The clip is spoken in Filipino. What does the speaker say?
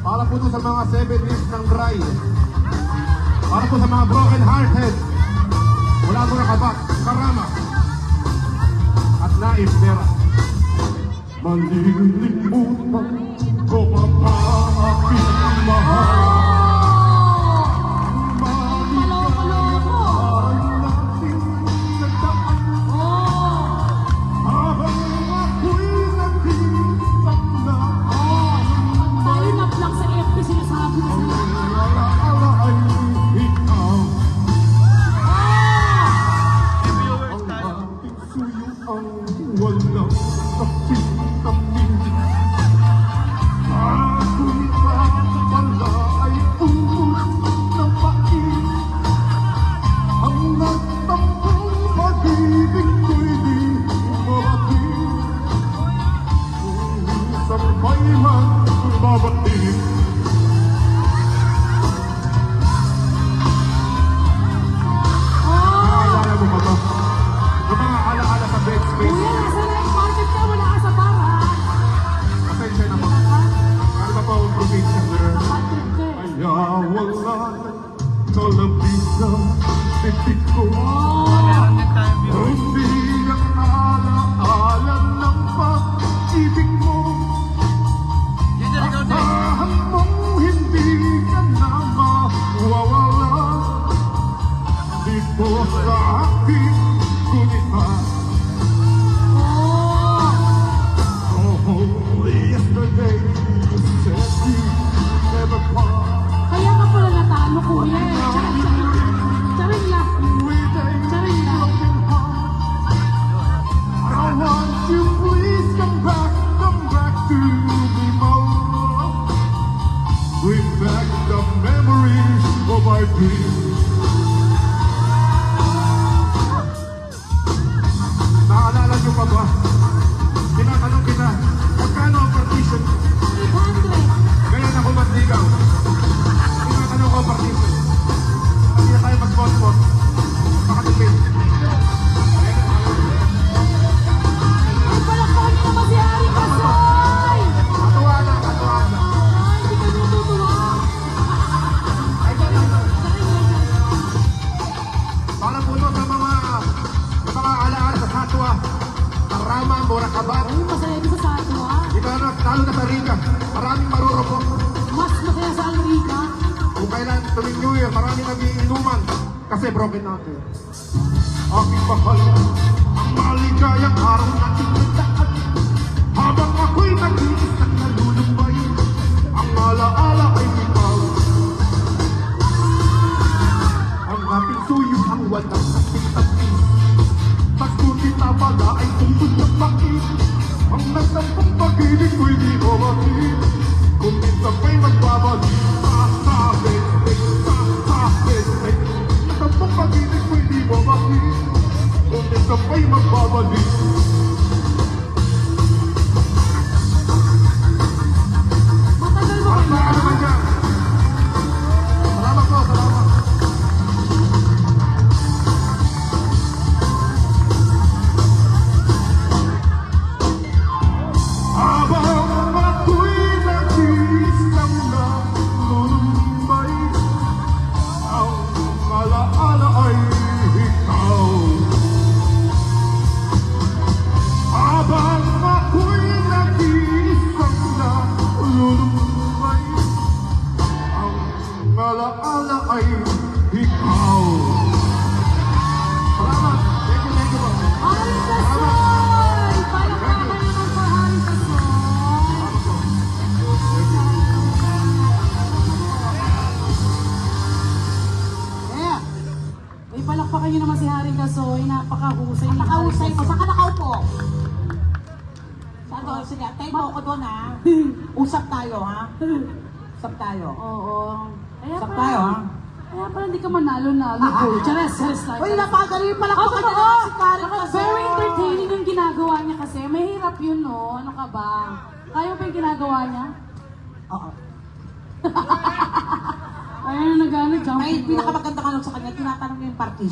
Para po sa mga 7 weeks ng dry. Para po sa mga broken hearted. Wala mo na kabak, karama. At naib pera. Malilimutan ko pa ba aking mahal? Naalala niyo pa ba? Tinatanong kita, magkano ang partition? 800. Ganyan ako manligaw. Tinatanong ko ang partition. Hindi na tayo mag-sponsor. Makatipid. Ay, palakpakan niyo naman si Harry Kasoy! Katuwa na, katuwa na. Ay, hindi ka natutuwa. Ay, ganyan na. Para po ito sa mga alaala sa Satwa, Karama, Morakabak. Ay, masaya din sa Satwa. Lalo na sa Rica, maraming marurupok. Mas masaya sa Alrica. Kung kailan tuwing New Year, maraming nagiinuman kasi broken natin. Aking mahal, ang maligayang araw natin nagdaan. Habang ako'y nag-iis at nalulumbay, ang alaala ay ikaw. Ang ating suyo ang walang ating-ating. Pagkutin na pala ay tungkol ng bakit. Ang nagtampang pag-ibig ko'y di ko bakit. Kung minsan ko'y magbabalik sa bestek. Nagtampang pag-ibig ko'y di ko bakit. Kung minsan ko'y magbabalik. Matagal mo Ano kaya? naman dyan? Salamat po, salamat. Habang ako'y nag-iis lang na lulumbay, ang alaala ay ikaw. Habang ako'y nag-iis lang na lulumbay, ang alaala ay ikaw. Salamat. Thank you po. Harry Kasoy! Palakpakan naman for Harry Kasoy. Eh, may palakpakan niyo naman si Harry Kasoy. Napakahusay ni Harry Napakahusay mo. Kasoy. Saan ka nakaupo? Saan doon? Sige, tayo mo ako doon ha. Usap tayo ha. Usap tayo. Oo. Kaya Usap pala- tayo ha. Kaya pala hindi ka manalo-nalo. Chares lang. Uy, napakagaling pala Oh, ko totoo. si Karen Kasoy. Very entertaining yung ginagawa niya kasi. Mahirap yun, no? Ano ka ba? Kaya mo ba yung ginagawa niya? Oo. Ayun, nag-ano, jump. Ay, pinakamaganda ka lang sa kanya, tinatanong niya yung party.